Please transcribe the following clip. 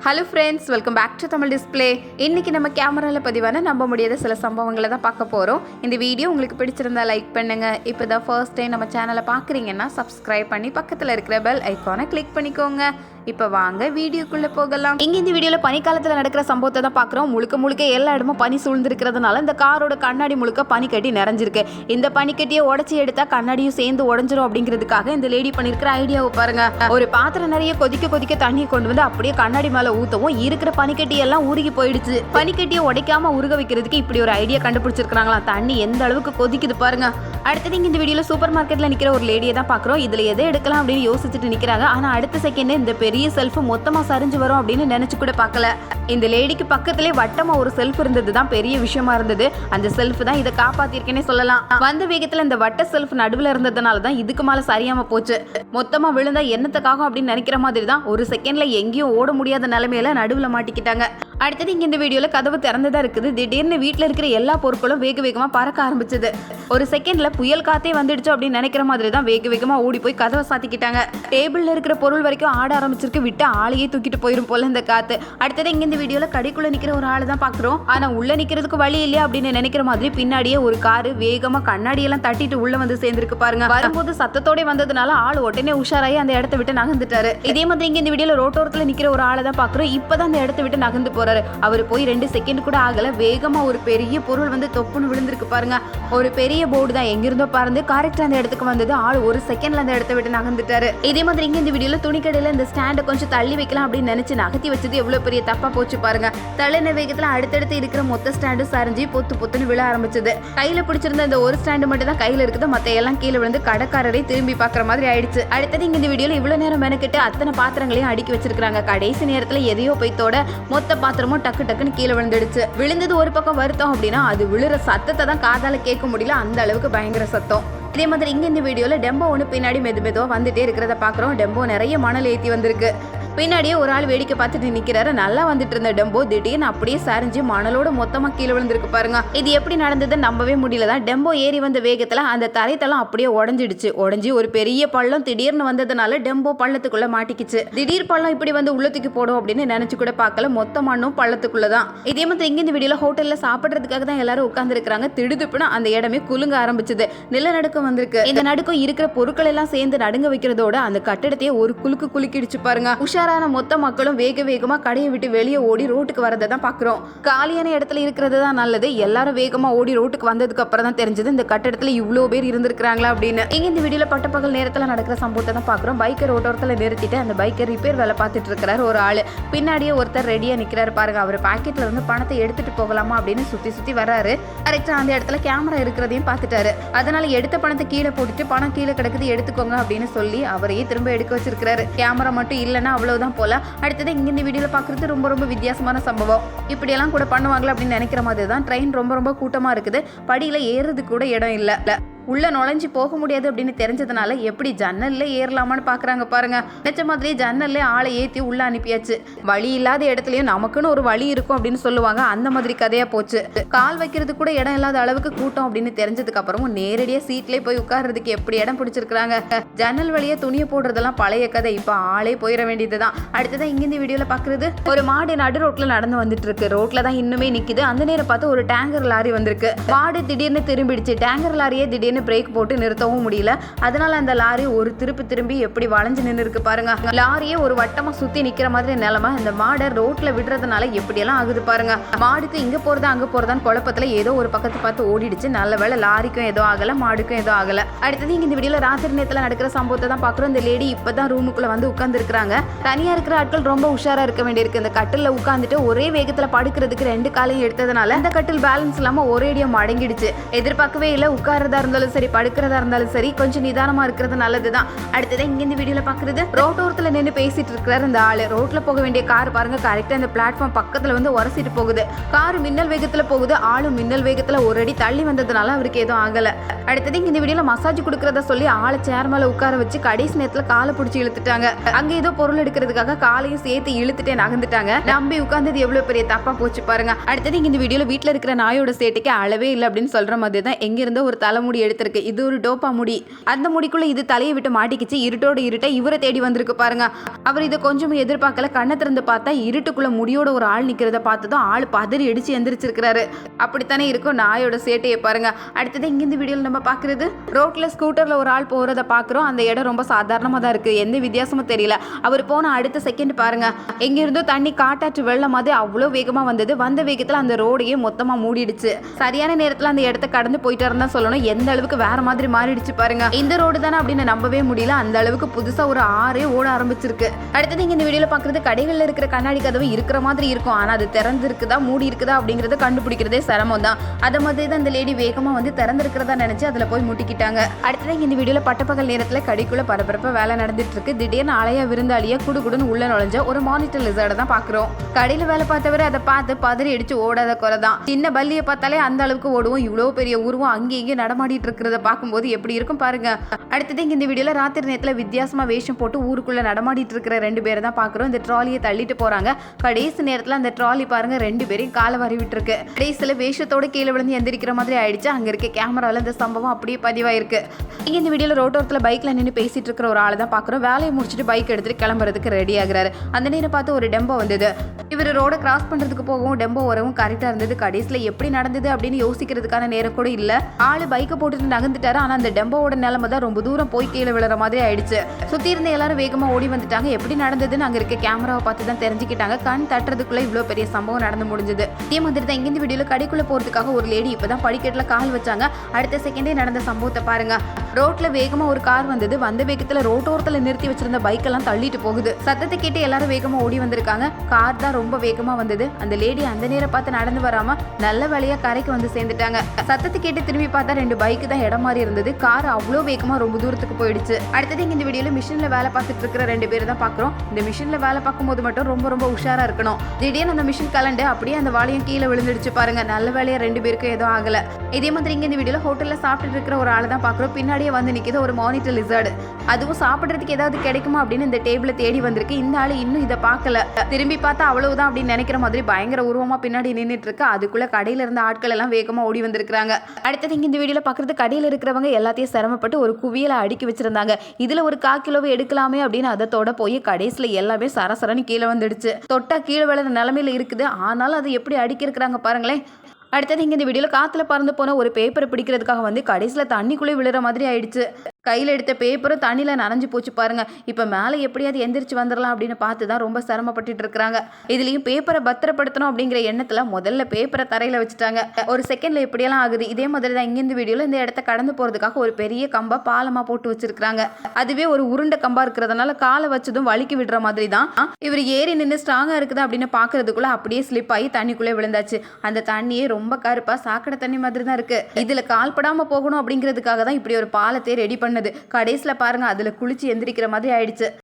Hello friends, welcome back to Tamil display. இன்றைக்கி நம்ம கேமராவில் பதிவான நம்ப முடியாத சில சம்பவங்களை தான் பார்க்க போகிறோம். இந்த வீடியோ உங்களுக்கு பிடிச்சிருந்தா லைக் பண்ணுங்கள். இப்போ தான் ஃபர்ஸ்ட் டைம் நம்ம சேனலை பார்க்குறீங்கன்னா சப்ஸ்கிரைப் பண்ணி பக்கத்தில் இருக்கிற பெல் ஐக்கானை கிளிக் பண்ணிக்கோங்க. இப்போ வாங்க வீடியோக்குள்ளே போகலாம். இங்கே இந்த வீடியோவில் பனிக்காலத்தில் நடக்கிற சம்பவத்தை தான் பார்க்குறோம். முழுக்க எல்லா இடமும் பனி சூழ்ந்துருக்கிறதுனால இந்த காரோட கண்ணாடி முழுக்க பனி கட்டி நிறைஞ்சிருக்கு. இந்த பனிக்கட்டியை உடச்சி எடுத்தால் கண்ணாடியும் சேர்ந்து உடஞ்சிரும் அப்படிங்கிறதுக்காக இந்த லேடி பண்ணியிருக்கிற ஐடியாவை பாருங்க. ஒரு பாத்திரம் நிறைய கொதிக்க தண்ணியை கொண்டு வந்து அப்படியே கண்ணாடி மேலே ஊற்றவும் இருக்கிற பனிக்கட்டி எல்லாம் உருகி போயிடுச்சு. பனிக்கட்டியை உடைக்காம உருக வைக்கிறதுக்கு இப்படி ஒரு ஐடியா கண்டுபிடிச்சிருக்காங்களா. தண்ணி எந்த அளவுக்கு கொதிக்குது பாருங்க. அடுத்தது இங்க இந்த வீடியோல சூப்பர் மார்க்கெட்ல நிக்கிற ஒரு லேடியை தான் பாக்குறோம். இதுல எதை எடுக்கலாம் அப்படின்னு யோசிச்சுட்டு நிக்கிறாங்க. ஆனா அடுத்த செகண்ட் இந்த பெரிய செல்ஃப் மொத்தமா சரிஞ்சு வரும் அப்படின்னு நினைச்சு கூட பார்க்கல. இந்த லேடிக்கு பக்கத்திலே வட்டமா ஒரு செல்ஃப் இருந்தது தான் பெரிய விஷயமா இருந்தது. அந்த செல்ஃப் தான் இதை காப்பாத்திருக்கேனே சொல்லலாம். வந்த வேகத்துல இந்த வட்ட செல்ஃப் நடுவுல இருந்ததுனால தான் இதுக்கு மேல சரியாம போச்சு. மொத்தமா விழுந்தா என்னத்துக்காகும் அப்படின்னு நினைக்கிற மாதிரி தான் ஒரு செகண்ட்ல எங்கேயும் ஓட முடியாத நிலைமையில நடுவுல மாட்டிக்கிட்டாங்க. அடுத்தது இங்க இந்த வீடியோல கதவு திறந்துதான் இருக்குது. திடீர்னு வீட்டுல இருக்கிற எல்லா பொருட்களும் வேகமா பறக்க ஆரம்பிச்சது. ஒரு செகண்ட்ல புயல் காத்தே வந்துடுச்சு அப்படின்னு நினைக்கிற மாதிரி தான் வேகமா ஓடி போய் கதவை சாத்திக்கிட்டாங்க. டேபிள்ல இருக்கிற பொருள் வரைக்கும் ஆட ஆரம்பிச்சிருக்கு. விட்டு ஆளையே தூக்கிட்டு போயிரும் போல இந்த காத்து. அடுத்தது இங்க இந்த வீடியோல கடைக்குள்ள நிக்கிற ஒரு ஆளு தான் பாக்குறோம். ஆனா உள்ள நிக்கிறதுக்கு வழி இல்லையா அப்படின்னு நினைக்கிற மாதிரி பின்னாடியே ஒரு காரு வேகமா கண்ணாடி எல்லாம் தட்டிட்டு உள்ள வந்து சேர்ந்திருக்கு பாருங்க. வரும்போது சத்தத்தோட வந்ததுனால ஆள் உடனே உஷாராயி அந்த இடத்தை விட்டு நகர்ந்துட்டாரு. இதே மாதிரி இங்க இந்த வீடியோல ரோட்டோரத்துல நிக்கிற ஒரு ஆளை தான் பாக்குறோம். இப்பதான் அந்த இடத்தை விட்டு நகர்ந்து போறாரு. அவர் போய் 2 செகண்ட் கூட ஆகல. வேகமா ஒரு பெரிய பொருள் வந்து தொப்புன்னு விழுந்திருக்கு பாருங்க. ஒரு பெரிய போர்டு தான் எங்கிருந்தோ பறந்து கரெக்டா அந்த இடத்துக்கு வந்தது. ஆள் ஒரு செகண்ட்ல அந்த இடத்தை விட்டு நகர்ந்துட்டாரு. இதே மாதிரி இங்க இந்த வீடியோல துணிக்கடையில இந்த ஸ்டாண்டை கொஞ்சம் தள்ளி வைக்கலாம் அப்படின்னு நினைச்சு நகர்த்தி வச்சது எவ்வளவு பெரிய தப்பா போச்சு பாருங்க. தள்ளின வேகத்துல அடுத்தடுத்து இருக்கிற மொத்த ஸ்டாண்டும் சரிஞ்சு பொத்துன்னு விழ ஆரம்பிச்சது. கையில பிடிச்சிருந்த இந்த ஒரு ஸ்டாண்டு மட்டும் தான் கையில இருக்குது. மத்த எல்லாம் கீழே விழுந்து கடைக்காரரை திரும்பி பாக்குற மாதிரி ஆயிடுச்சு. அடுத்தது இங்க இந்த வீடியோல இவ்வளவு நேரம் மெனக்கிட்டு அத்தனை பாத்திரங்களையும் அடுக்கி வச்சிருக்காங்க. கடைசி நேரத்துல எதையோ போய்த்தோட மொத்த பாத்திரமும் டக்குன்னு கீழே விழுந்துடுச்சு. விழுந்தது ஒரு பக்கம் வருத்தம் அப்படின்னா அது விழுற சத்தத்தை தான் காதால கேட்க முடியல. அந்த அளவுக்கு பயங்கர சத்தம். இதே மாதிரி இங்க இந்த வீடியோல டெம்போ ஒன்று பின்னாடி மெதுவா வந்துட்டே இருக்கிறத பாக்குறோம். டெம்போ நிறைய மணல் ஏற்றி வந்திருக்கு. பின்னாடியே ஒரு ஆள் வேடிக்கை பார்த்துட்டு நிக்கிறாரு. நல்லா வந்துட்டு இருந்த டெம்போ திடீர்னு அப்படியே சரிஞ்சு மணலோட மொத்தமா கீழே விழுந்திருக்கு பாருங்க. இது எப்படி நடந்ததுன்னு நம்பவே முடியலதான். டெம்போ ஏறி வந்த வேகத்துல அந்த தரைத்தளம் அப்படியே உடஞ்சி ஒரு பெரிய பள்ளம் திடீர்னு வந்ததுனால டெம்போ பள்ளத்துக்குள்ள மாட்டிக்கிச்சு. திடீர் பள்ளம் இப்படி வந்து உள்ளத்துக்கு போடும் அப்படின்னு நினைச்சு கூட பார்க்கல. மொத்த மண்ணும் பள்ளத்துக்குள்ளதான். இதே மாதிரி இங்க இந்த வீடியோல ஹோட்டல்ல சாப்பிடுறதுக்காக தான் எல்லாரும் உட்கார்ந்து இருக்காங்க. திடுதுப்புன்னு அந்த இடமே குலுங்க ஆரம்பிச்சது. நிலநடுக்கம் வந்திருக்கு. இந்த நடுக்கம் இருக்கிற பொருட்கள் எல்லாம் சேர்ந்து நடுங்க வைக்கிறதோட அந்த கட்டிடத்தையே ஒரு குலுக்கிடுச்சு பாருங்க. மொத்த மக்களும் வேகமா கடையை விட்டு வெளியே ஓடி ரோட்டுக்கு வரதை தான் பாக்குறோம். காலியான இடத்துல இருக்கிறது தான் நல்லது. எல்லாரும் வேகமா ஓடி ரோட்டுக்கு வந்ததுக்கு அப்புறம் தான் தெரிஞ்சது இந்த கட்டடத்துல இவ்வளவு பேர் இருந்திருக்காங்களா அப்படின்னு. இங்க இந்த வீடியோல பட்டப்பகல் நேரத்துல நடக்கிற சம்பவத்தை தான் பாக்குறோம். பைக்கர் ரோட்டோரத்துல நிறுத்திட்டு அந்த பைக்கர் ரிப்பேர் வேலை பார்த்துட்டு இருக்கிறாரு ஒரு ஆளு. பின்னாடியே ஒருத்தர் ரெடியா நிக்கிறாரு பாருங்க. அவர் பாக்கெட்ல இருந்து பணத்தை எடுத்துட்டு போகலாமா அப்படின்னு சுத்தி வர்றாரு. கரெக்டா அந்த இடத்துல கேமரா இருக்கிறதையும் பார்த்துட்டாரு. அதனால எடுத்த பணத்தை கீழே போட்டுட்டு பணம் கீழே கிடக்குது எடுத்துக்கோங்க அப்படின்னு சொல்லி அவரையே திரும்ப எடுக்க வச்சிருக்காரு. கேமரா மட்டும் இல்லைன்னா அவ்வளவுதான் போல. அடுத்தது இங்க இந்த வீடியோல பாக்குறது ரொம்ப வித்தியாசமான சம்பவம். இப்படி எல்லாம் கூட பண்ணுவாங்களா அப்படின்னு நினைக்கிற மாதிரி தான். ட்ரெயின் ரொம்ப கூட்டமா இருக்குது. படியில ஏறுறதுக்கு கூட இடம் இல்ல. உள்ள நுழைஞ்சு போக முடியாது அப்படின்னு தெரிஞ்சதுனால எப்படி ஜன்னல்ல ஏறலாமான்னு பாக்குறாங்க பாருங்க. நினைச்ச மாதிரி ஜன்னல்ல ஆளை ஏத்தி உள்ள அனுப்பியாச்சு. வழி இல்லாத இடத்துலயும் நமக்குன்னு ஒரு வழி இருக்கும் அப்படின்னு சொல்லுவாங்க. அந்த மாதிரி கதையா போச்சு. கால் வைக்கிறது கூட இடம் இல்லாத அளவுக்கு கூட்டம் அப்படின்னு தெரிஞ்சதுக்கு அப்புறமும் நேரடியா சீட்லயே போய் உட்கார்றதுக்கு எப்படி இடம் பிடிச்சிருக்காங்க. ஜன்னல் வழியா துணியை போடுறதெல்லாம் பழைய கதை. இப்ப ஆளே போயிட வேண்டியதுதான். அடுத்ததான் இங்க இந்த வீடியோல பாக்குறது ஒரு மாடு நடு ரோட்ல நடந்து வந்துட்டு இருக்கு. ரோட்ல தான் இன்னுமே நிக்குது. அந்த நேரம் பார்த்து ஒரு டேங்கர் லாரி வந்திருக்கு. மாடு திடீர்னு திரும்பிடுச்சு. டேங்கர் லாரியே திடீர்னு பிரேக் போட்டு நிறுத்தவும் முடியல. அதனால அந்த லாரி ஒரு திரும்பி எப்படி வளைஞ்சு நின்று இருக்கு பாருங்க. லாரியே ஒரு வட்டமா சுத்தி நிக்கிற மாதிரி நிலைமை. இந்த மாடை ரோட்ல விடுறதுனால எப்படி எல்லாம் ஆகுது பாருங்க. மாடுக்கு இங்க போறதா அங்க போறதான்னு குழப்பத்துல ஏதோ ஒரு பக்கத்து பார்த்து ஓடிடுச்சு. நல்ல வேளை லாரிக்கும் ஏதோ ஆகல, மாடுக்கும் ஏதோ ஆகல. அடுத்தது இங்க இந்த வீடியோல ராத்திரி நேரத்துல நடக்கிற சம்பவத்தை தான் பாக்குறோம். இந்த லேடி இப்பதான் ரூமுக்குள்ள வந்து உட்கார்ந்து இருக்காங்க. தனியா இருக்கிற ஆட்கள் ரொம்ப உஷாரா இருக்க வேண்டியிருக்கு. இந்த கட்டில்ல உட்கார்ந்துட்டு ஒரே வேகத்துல படுக்கிறதுக்கு 2 காலையும் எடுத்ததுனால இந்த கட்டில் பேலன்ஸ் இல்லாம ஒரேடியா மடங்கிடுச்சு. எதிர்பார்க்கவே இல்ல. உட்கார்றதா இருந்தாலும் சரி படுக்கிறதா இருந்தாலும் சரி கொஞ்சம் நிதானமா இருக்கிறது நல்லதுதான். அடுத்ததான் இங்க இந்த வீடியோல பாக்குறது ரோட்டோரத்துல நின்று பேசிட்டு இருக்கிறாரு இந்த ஆளு. ரோட்ல போக வேண்டிய கார் பாருங்க கரெக்டா இந்த பிளாட்ஃபார்ம் பக்கத்துல வந்து உரசிட்டு போகுது. கார் மின்னல் வேகத்துல போகுது. ஆளும் மின்னல் வேகத்துல ஒரு அடி தள்ளி வந்ததுனால அவருக்கு எதுவும் ஆகல. அடுத்தது இங்க இந்த வீடியோல மசாஜ் கொடுக்கறத சொல்லி ஆளை சேர் மேல உட்கார வச்சு கடைசி நேரத்துல காலை பிடிச்சி இழுத்துட்டாங்க. அங்க ஏதோ பொருள் எடுக்கிறதுக்காக காலையும் சேர்த்து இழுத்துட்டே நகர்ந்துட்டாங்க. நம்பி உட்கார்ந்தது எவ்வளவு பெரிய தப்பா போச்சு பாருங்க. அடுத்தது இங்க இந்த வீடியோல வீட்டுல இருக்கிற நாயோட சேட்டைக்கு அளவே இல்லை அப்படின்னு சொல்ற மாதிரி தான் எங்க இருந்த ஒரு தலைமுடி எடுத்து எடுத்திருக்கு. இது ஒரு டோப்பா முடி. அந்த முடிக்குள்ள இது தலையை விட்டு மாட்டிக்கிச்சு. இருட்டோட இருட்ட இவரை தேடி வந்திருக்கு பாருங்க. அவர் இதை கொஞ்சம் எதிர்பார்க்கல. கண்ணை திறந்து பார்த்தா இருட்டுக்குள்ள முடியோட ஒரு ஆள் நிக்கிறத பார்த்ததும் ஆள் பதறி அடிச்சு எந்திரிச்சிருக்கிறாரு. அப்படித்தானே இருக்கும் நாயோட சேட்டையை பாருங்க. அடுத்தது இங்க இந்த வீடியோல நம்ம பாக்குறது ரோட்ல ஸ்கூட்டர்ல ஒரு ஆள் போறத பாக்குறோம். அந்த இடம் ரொம்ப சாதாரணமா தான் இருக்கு. எந்த வித்தியாசமும் தெரியல. அவர் போன அடுத்த செகண்ட் பாருங்க, எங்க இருந்தோ தண்ணி காட்டாற்று வெள்ளம் மாதிரி அவ்வளோ வேகமா வந்தது. வந்த வேகத்துல அந்த ரோடையே மொத்தமா மூடிடுச்சு. சரியான நேரத்துல அந்த இடத்த கடந்து போயிட்டாருன்னு சொல்லணும். எந்த அளவுக்கு வேற மாதிரி மாறிடுச்சு பாருங்க. இந்த ரோடு தானே அப்படின்னு நம்பவே முடியல. அந்த அளவுக்கு புதுசா ஒரு ஆறே ஓட ஆரம்பிச்சிருக்கு. அடுத்தது இங்க இந்த வீடியோல பாக்குறது கடைகள்ல இருக்கிற கண்ணாடி கதவு இருக்கிற மாதிரி இருக்கும். ஆனா அது திறந்து இருக்குதா மூடி இருக்குதா அப்படிங்கறத கண்டுபிடிக்கிறதே சிரமம் தான். அத மாதிரி தான் இந்த லேடி வேகமா வந்து திறந்திருக்கிறதா நினைச்சு அதுல போய் முட்டிக்கிட்டாங்க. அடுத்தது இந்த வீடியோல பட்டப்பகல் நேரத்துல கடைக்குள்ள பரபரப்பா வேலை நடந்துட்டு இருக்கு. திடீர்னு அலையா விருந்தாளியா குடுகுடுன்னு உள்ள நுழைஞ்ச ஒரு மானிட்டர் லிசர்டை தான் பாக்குறோம். கடையில வேலை பார்த்தவரை அதை பார்த்து பதறி அடிச்சு ஓடாத குறை தான். சின்ன பல்லியை பார்த்தாலே அந்த அளவுக்கு ஓடுவோம். இவ்வளவு பெரிய உருவம் அங்கே இங்கே நடமாடிட்டு இருக்கிறத பார்க்கும்போது எப்படி இருக்கும் பாருங்க. அடுத்தது இங்க இந்த வீடியோல ராத்திரி நேரத்துல வித்தியாசமா வேஷம் போட்டு ஊருக்குள்ள நடமாடிட்டு இருக்கிற 2 பேரை தான் பாக்குறோம். இந்த ட்ராலியை தள்ளிட்டு போறாங்க. கடைசி நேரத்துல அந்த ட்ராலி பாருங்க 2 பேரையும் காலை வரி விட்டு இருக்கு. கடைசியில வேஷத்தோட கீழே விழுந்து எந்திரிக்கிற மாதிரி ஆயிடுச்சு. அங்க இருக்க கேமரால இந்த சம்பவம் அப்படியே பதிவாயிருக்கு. இங்க இந்த வீடியோல ரோட்டோரத்துல பைக்ல நின்று பேசிட்டு இருக்கிற ஒரு ஆளை தான் பாக்குறோம். வேலையை முடிச்சுட்டு பைக் எடுத்துட்டு கிளம்புறதுக்கு ரெடி ஆகுறாரு. அந்த நேரம் பார்த்து ஒரு டெம்போ வந்தது. இவர் ரோட கிராஸ் பண்றதுக்கு போகவும் டெம்போ வரவும் கரெக்டா இருந்தது. கடைசியில எப்படி நடந்தது அப்படின்னு யோசிக்கிறதுக்கான நேரம் கூட இல்ல. ஆளு பைக்கை போட்டுட்டு நகர்ந்துட்டாரு. ஆனா அந்த டெம்போவோட நிலைமை தான் ரொம்ப தூரம் போய் கீழே விழுற மாதிரி ஆயிடுச்சு. சுத்தி இருந்த எல்லாரும் வேகமா ஓடி வந்துட்டாங்க. எப்படி நடந்ததுன்னு அங்க இருக்க கேமராவை பார்த்து தான் தெரிஞ்சுக்கிட்டாங்க. கண் தட்டுறதுக்குள்ள இவ்வளவு பெரிய சம்பவம் நடந்து முடிஞ்சது. இதே மாதிரி தான் இங்க இந்த வீடியோல கடைக்குள்ள போறதுக்காக ஒரு லேடி இப்பதான் படிக்கட்டுல கால் வச்சாங்க. அடுத்த செகண்டே நடந்த சம்பவத்தை பாருங்க. ரோட்ல வேகமா ஒரு கார் வந்தது. வந்த வேகத்துல ரோட்டோரத்துல நிறுத்தி வச்சிருந்த பைக் எல்லாம் தள்ளிட்டு போகுது. சத்தத்தை கேட்டு எல்லாரும் வேகமா ஓடி வந்திருக்காங்க. கார் தான் ரொம்ப வேகமா வந்தது. அந்த லேடி அந்த நேரம் பார்த்து நடந்து வராம நல்ல வேலையா கரைக்கு வந்து சேர்ந்துட்டாங்க. சத்தத்தை கேட்டு திரும்பி பார்த்தா 2 பைக் தான் இடம் மாறி இருந்தது. கார் அவ்வளோ வேகமா ரொம்ப தூரத்துக்கு போயிடுச்சு. அடுத்தது இந்த வீடியோல மிஷின்ல வேலை பார்த்துட்டு இருக்கிற 2 பேர் தான் பாக்குறோம். இந்த மிஷின்ல வேலை பார்க்கும்போது மட்டும் ரொம்ப ரொம்ப உஷாரா இருக்கணும். திடீர்னு அந்த மிஷின் கலண்டு அப்படியே அந்த வாளியும் கீழே விழுந்துடுச்சு பாருங்க. நல்ல வேலையா 2 பேருக்கும் எதுவும் ஆகல. இதே மாதிரி இங்க இந்த வீடியோல ஹோட்டல்ல சாப்பிட்டு இருக்கிற ஒரு ஆளை தான் பாக்குறோம். பின்னாடியே வந்து நிக்குது ஒரு மானிட்டர் லிசர்ட். அதுவும் சாப்பிடுறதுக்கு ஏதாவது கிடைக்குமா அப்படின்னு இந்த டேபிள தேடி வந்திருக்கு. இந்த ஆளு இன்னும் இதை பார்க்கல. திரும்பி பார்த்தா அவ்வளவுதான் அப்படின்னு நினைக்கிற மாதிரி பயங்கர உருவமா பின்னாடி நின்றுட்டு இருக்கு. அதுக்குள்ள கடையில இருந்த ஆட்கள் எல்லாம் வேகமா ஓடி வந்திருக்காங்க. அடுத்தது இங்க இந்த வீடியோல பாக்குறது கடையில இருக்கிறவங்க எல்லாத்தையும் சிரமப்பட்டு ஒரு குவியலை அடுக்கி வச்சிருந்தாங்க. இதுல ஒரு 1/4 கிலோவை எடுக்கலாமே அப்படின்னு அதோட போய் கடைசியில எல்லாமே சரசரன்னு கீழே வந்துடுச்சு. தொட்டா கீழே விழுற நிலைமையில இருக்குது. ஆனாலும் அதை எப்படி அடுக்கி இருக்கிறாங்க பாருங்களேன். அடுத்தது இங்க இந்த வீடியோல காத்துல பறந்து போன ஒரு பேப்பரை பிடிக்கிறதுக்காக வந்து கடைசியில தண்ணிக்குள்ளே விழுற மாதிரி ஆயிடுச்சு. கையில் எடுத்த பேப்பரும் தண்ணியில் நனைஞ்சு போச்சு பாருங்க. இப்போ மேலே எப்படியாவது எந்திரிச்சு வந்துடலாம் அப்படின்னு பார்த்து தான் ரொம்ப சிரமப்பட்டுட்டு இருக்கிறாங்க. இதுலேயும் பேப்பரை பத்திரப்படுத்தணும் அப்படிங்கிற எண்ணத்தில் முதல்ல பேப்பரை தரையில் வச்சுட்டாங்க. ஒரு செகண்டில் எப்படியெல்லாம் ஆகுது. இதே மாதிரி தான் இங்கேருந்து வீடியோவில் இந்த இடத்த கடந்து போகிறதுக்காக ஒரு பெரிய கம்பா பாலமாக போட்டு வச்சிருக்காங்க. அதுவே ஒரு உருண்டை கம்பா இருக்கிறதுனால காலை வச்சதும் வலிக்கு விடுற மாதிரி தான். இவர் ஏறி நின்று ஸ்ட்ராங்காக இருக்குது அப்படின்னு பார்க்கறதுக்குள்ள அப்படியே ஸ்லிப் ஆகி தண்ணிக்குள்ளே விழுந்தாச்சு. அந்த தண்ணியே ரொம்ப கருப்பாக சாக்கடை தண்ணி மாதிரி தான் இருக்கு. இதில் கால்படாமல் போகணும் அப்படிங்கிறதுக்காக தான் இப்படி ஒரு பாலத்தை ரெடி பண்ணது. கடைசியில் பாருங்க அதில் குளிச்சு எந்திரிக்கிற மாதிரி ஆயிடுச்சு.